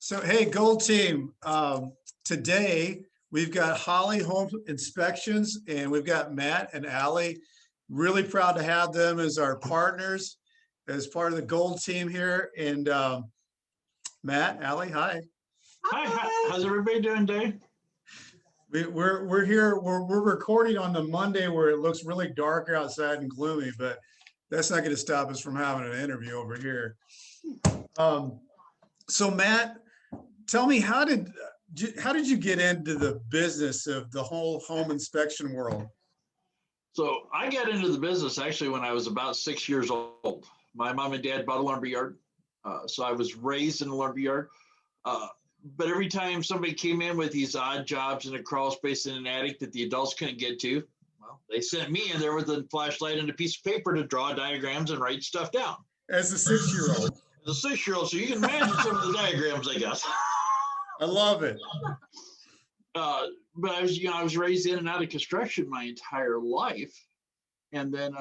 So, hey, Gold Team, today we've got Hawley Home Inspections and we've got Matt and Allie. Really proud to have them as our partners, as part of the Gold Team here. And Matt, Allie, hi. How's everybody doing, Dave? We're here. We're recording on the Monday where it looks really dark outside and gloomy, but that's not going to stop us from having an interview over here. So Matt, tell me, how did you get into the business of the whole home inspection world? So I got into the business actually when I was about 6 years old. My mom and dad bought a lumber yard, so I was raised in a lumber yard. But every time somebody came in with these odd jobs in a crawl space in an attic that the adults couldn't get to, well, they sent me in there with a flashlight and a piece of paper to draw diagrams and write stuff down. As a 6-year-old. As a 6-year-old, so you can imagine some of the diagrams I got. I love it. But I was raised in and out of construction my entire life, and then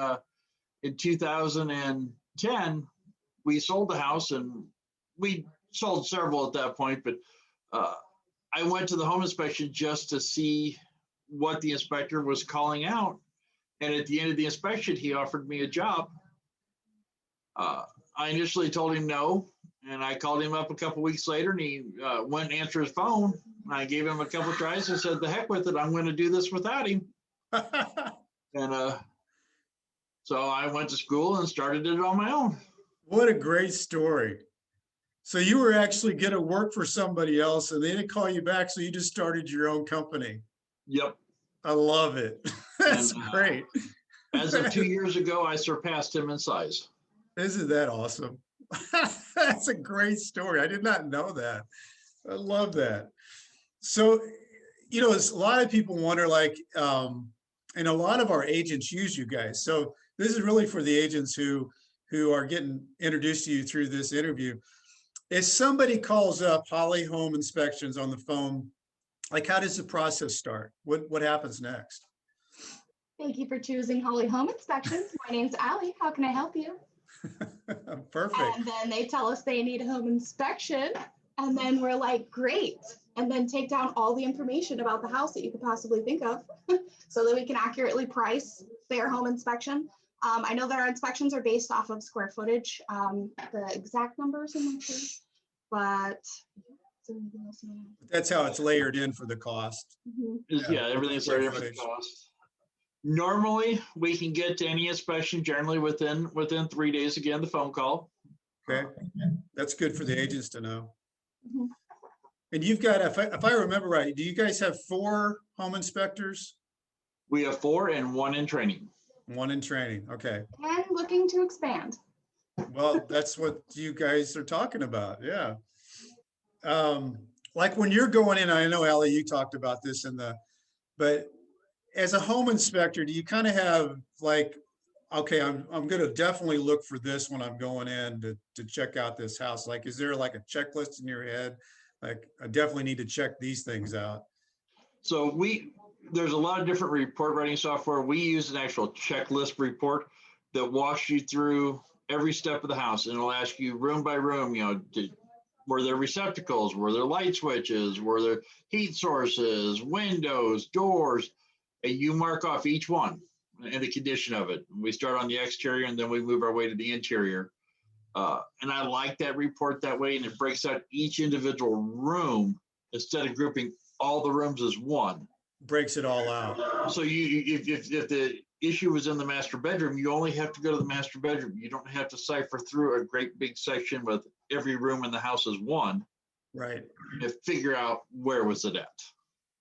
in 2010 we sold the house, and we sold several at that point. But I went to the home inspection just to see what the inspector was calling out, and at the end of the inspection, he offered me a job. I initially told him no, and I called him up a couple weeks later, and he wouldn't answer his phone. I gave him a couple tries and said, "The heck with it, I'm going to do this without him." And so I went to school and started it on my own. What a great story. So you were actually going to work for somebody else, and they didn't call you back, so you just started your own company. Yep. I love it. That's great. As of 2 years ago, I surpassed him in size. Isn't that awesome? That's a great story. I did not know that. I love that. So, a lot of people wonder, like, and a lot of our agents use you guys. So this is really for the agents who are getting introduced to you through this interview. If somebody calls up Hawley Home Inspections on the phone, like, how does the process start? What happens next? Thank you for choosing Hawley Home Inspections. My name's Allie. How can I help you? Perfect. And then they tell us they need a home inspection. And then we're like, great. And then take down all the information about the house that you could possibly think of so that we can accurately price their home inspection. I know that our inspections are based off of square footage. The exact numbers I'm not sure, but that's how it's layered in for the cost. Mm-hmm. Yeah, everything's layered in for the cost. Normally, we can get to any inspection generally within 3 days. Again, the phone call. Okay, that's good for the agents to know. Mm-hmm. And you've got, if I remember right, do you guys have 4 home inspectors? We have 4 and 1 in training. 1 in training. Okay. And looking to expand. Well, that's what you guys are talking about. Yeah. Like when you're going in, I know, Allie, you talked about this but as a home inspector, do you kind of have like, okay, I'm going to definitely look for this when I'm going in to check out this house? Like, is there like a checklist in your head? Like, I definitely need to check these things out. So there's a lot of different report writing software. We use an actual checklist report that walks you through every step of the house, and it'll ask you room by room, were there receptacles? Were there light switches? Were there heat sources, windows, doors? And you mark off each one and the condition of it. We start on the exterior and then we move our way to the interior. And I like that report that way, and it breaks out each individual room instead of grouping all the rooms as one. Breaks it all out. So if the issue was in the master bedroom, you only have to go to the master bedroom. You don't have to cipher through a great big section with every room in the house as one. Right. And figure out where was it at.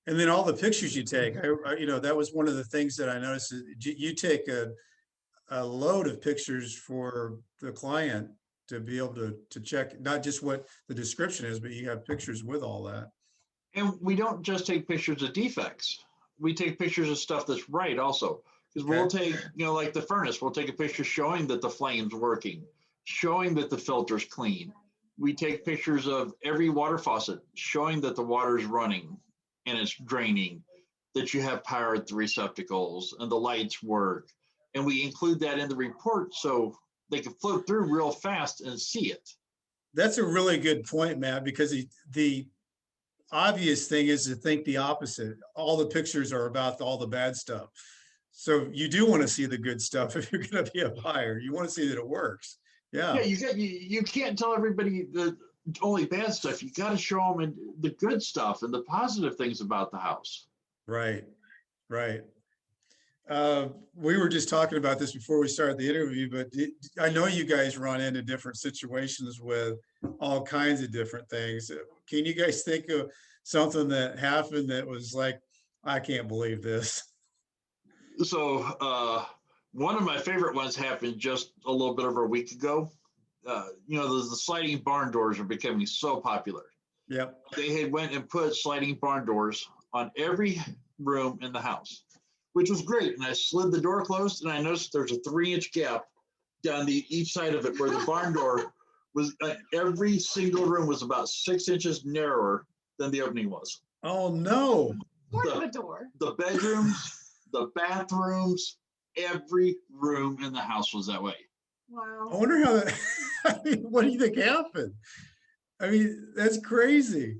And then all the pictures you take, that was one of the things that I noticed. You take a load of pictures for the client to be able to check not just what the description is, but you have pictures with all that. And we don't just take pictures of defects. We take pictures of stuff that's right also. Because we'll take, like the furnace, we'll take a picture showing that the flame's working, showing that the filter's clean. We take pictures of every water faucet, showing that the water's running and it's draining, that you have power at the receptacles and the lights work. And we include that in the report so they can flip through real fast and see it. That's a really good point, Matt, because the obvious thing is to think the opposite. All the pictures are about all the bad stuff. So you do want to see the good stuff if you're going to be a buyer. You want to see that it works. Yeah, Yeah, you can't tell everybody the only bad stuff. You got to show them the good stuff and the positive things about the house. right, right. We were just talking about this before we started the interview, but I know you guys run into different situations with all kinds of different things. Can you guys think of something that happened that was like, I can't believe this? So one of my favorite ones happened just a little bit over a week ago. The sliding barn doors are becoming so popular. Yep. They had went and put sliding barn doors on every room in the house, which was great. And I slid the door closed, and I noticed there's a 3-inch gap down each side of it where the barn door was. Every single room was about 6 inches narrower than the opening was. Oh no. Part of a door. The bedrooms, the bathrooms, every room in the house was that way. I Wow. wonder how that, I mean, what do you think happened? I mean, that's crazy.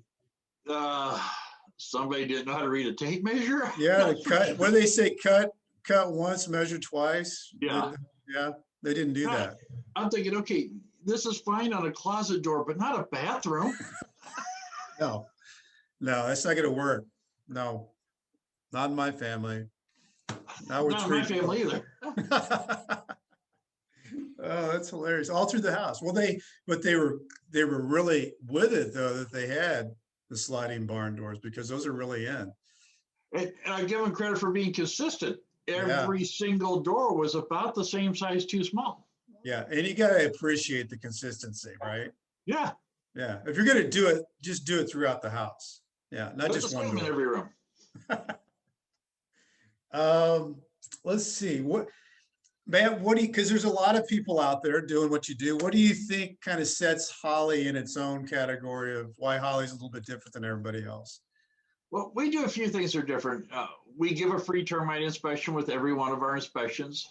Somebody didn't know how to read a tape measure. Yeah, to cut, what do they say? Cut once, measure twice. Yeah. Yeah, they didn't do that. I'm thinking, okay, this is fine on a closet door, but not a bathroom. No, that's not gonna work. No, not in my family. Now we're Not in my family either. Oh, that's hilarious. All through the house. Well, they were really with it though, that they had the sliding barn doors, because those are really in. And I give them credit for being consistent. Yeah. Every single door was about the same size, too small. Yeah, and you gotta appreciate the consistency, right? Yeah. Yeah, if you're gonna do it, just do it throughout the house. Yeah, not Put just the one same in door. every room. Let's see, man, because there's a lot of people out there doing what you do. What do you think kind of sets Hawley in its own category of why Hawley's a little bit different than everybody else? Well, we do a few things that are different. We give a free termite inspection with every one of our inspections.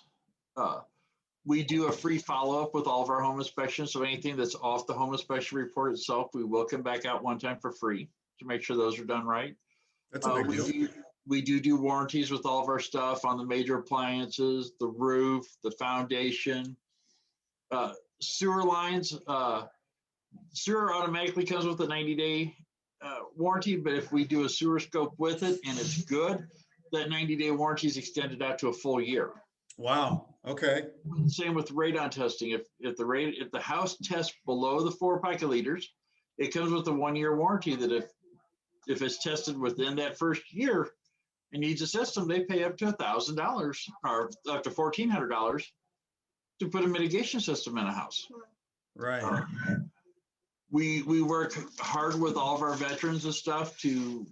We do a free follow-up with all of our home inspections. So anything that's off the home inspection report itself, we will come back out one time for free to make sure those are done right. That's a big deal. We do warranties with all of our stuff on the major appliances, the roof, the foundation, sewer lines. Sewer automatically comes with a 90-day warranty, but if we do a sewer scope with it and it's good, that 90-day warranty is extended out to a full year. Wow. Okay. Same with radon testing. If the house tests below the 4 picoliters, it comes with a 1-year warranty that if it's tested within that first year and needs a system, they pay up to $1,000 or up to $1,400 to put a mitigation system in a house. Right. We work hard with all of our veterans and stuff to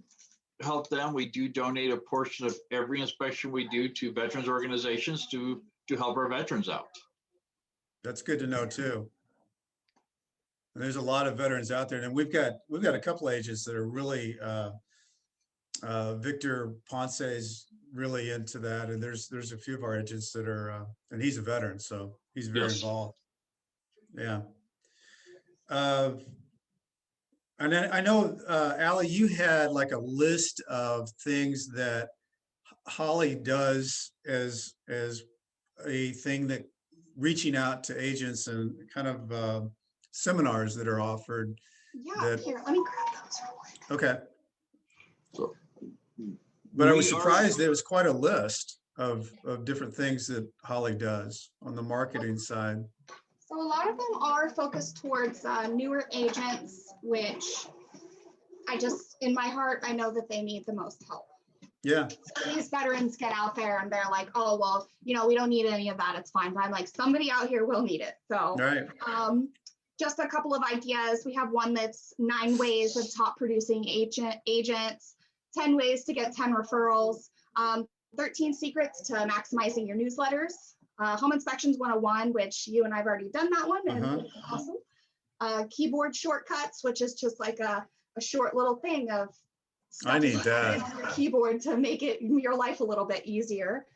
help them. We do donate a portion of every inspection we do to veterans organizations to help our veterans out. That's good to know too. And there's a lot of veterans out there, and we've got a couple agents that are really Victor Ponce is really into that, and there's a few of our agents that are and he's a veteran, so he's very involved. Yeah. And I know, Allie, you had like a list of things that Hawley does as a thing that reaching out to agents and kind of seminars that are offered. Yeah, here, let me grab those real quick. Okay. So, but I was surprised there was quite a list of different things that Hawley does on the marketing side. So a lot of them are focused towards newer agents, which in my heart, I know that they need the most help. Yeah. So these veterans get out there and they're like, oh, well, we don't need any of that. It's fine. But I'm like, somebody out here will need it. So right. Just a couple of ideas. We have one that's 9 ways of top producing agents, 10 ways to get 10 referrals, 13 secrets to maximizing your newsletters, Home Inspections 101, which you and I've already done that one, and it's awesome. Keyboard shortcuts, which is just like a short little thing of stuff I need that on your keyboard to make your life a little bit easier.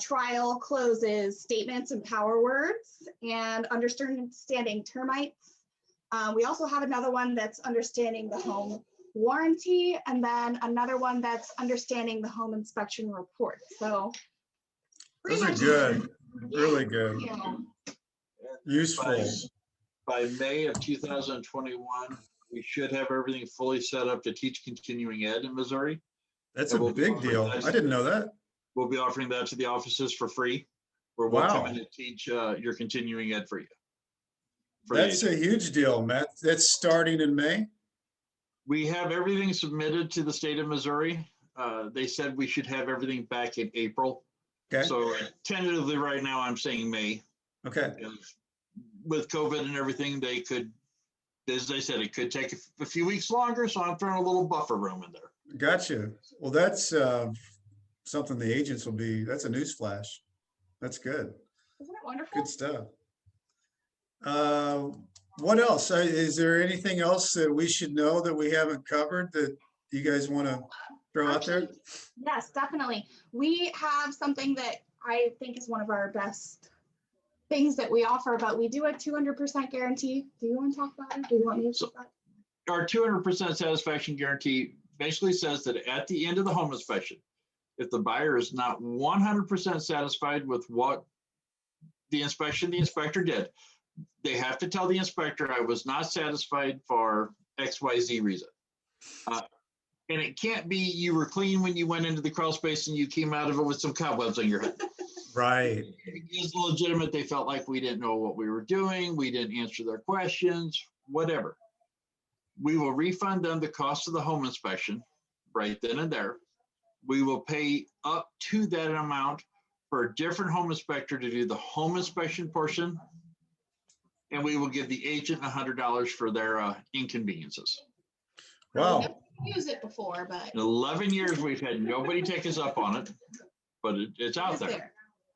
Trial, closes, statements, and power words, and understanding termites, We also have another one that's understanding the home warranty, and then another one that's understanding the home inspection report. So pretty Those are much, good, yeah, really good, you know, useful. By May of 2021, we should have everything fully set up to teach continuing ed in Missouri. That's And a we'll be big offering deal. that- I didn't know that. We'll be offering that to the offices for free, where we'll come Wow. in and teach your continuing ed for you. For That's the a huge deal, Matt. That's starting in May. We have everything submitted to the state of Missouri. They said we should have everything back in April. Okay, So tentatively right now, I'm saying May. okay. With COVID and everything, they could, as I said, it could take a few weeks longer. So I'm throwing a little buffer room in there. Gotcha. Well, that's something the agents will be, that's a news flash. That's good. isn't it wonderful? Good stuff. What else? Is there anything else that we should know that we haven't covered that you guys want to throw out there? Actually, yes, definitely. We have something that I think is one of our best things that we offer, but we do a 200% guarantee. Do you want to talk about it? Do you want me to talk about it? Our 200% satisfaction guarantee basically says that at the end of the home inspection, if the buyer is not 100% satisfied with what the inspector did, they have to tell the inspector, I was not satisfied for XYZ reason. And it can't be you were clean when you went into the crawl space and you came out of it with some cobwebs on your head. Right. It is legitimate. They felt like we didn't know what we were doing. We didn't answer their questions, whatever. We will refund them the cost of the home inspection right then and there. We will pay up to that amount for a different home inspector to do the home inspection portion. And we will give the agent $100 for their inconveniences. Wow. We've never used it before, but In 11 years, we've had nobody take us up on it, but it's out it's there. there.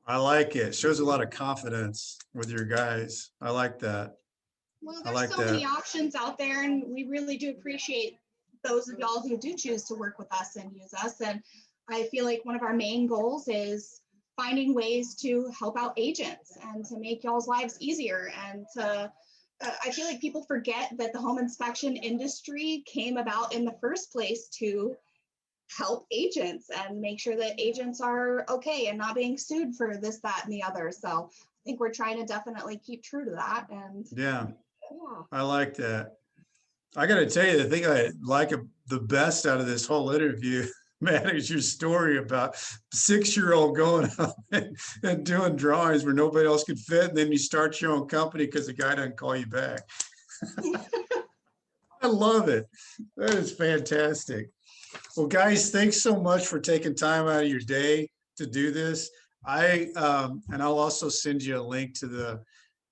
I like it. Shows a lot of confidence with your guys. I like that. Well, I there's like so many that. options out there, and we really do appreciate those of y'all who do choose to work with us and use us. And I feel like one of our main goals is finding ways to help out agents and to make y'all's lives easier. And to, I feel like people forget that the home inspection industry came about in the first place to help agents and make sure that agents are okay and not being sued for this, that, and the other. So I think we're trying to definitely keep true to that. And Yeah, yeah. I like that. I got to tell you, the thing I like the best out of this whole interview, Matt, is your story about 6-year-old going up and doing drawings where nobody else could fit. And then you start your own company because the guy doesn't call you back. I love it. That is fantastic. Well, guys, thanks so much for taking time out of your day to do this. And I'll also send you a link to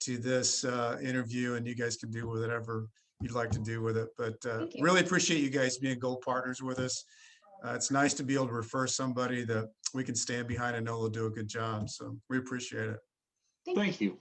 this interview, and you guys can do whatever you'd like to do with it. But really appreciate you guys being gold partners with us. It's nice to be able to refer somebody that we can stand behind and know they'll do a good job. So we appreciate it. Thank you.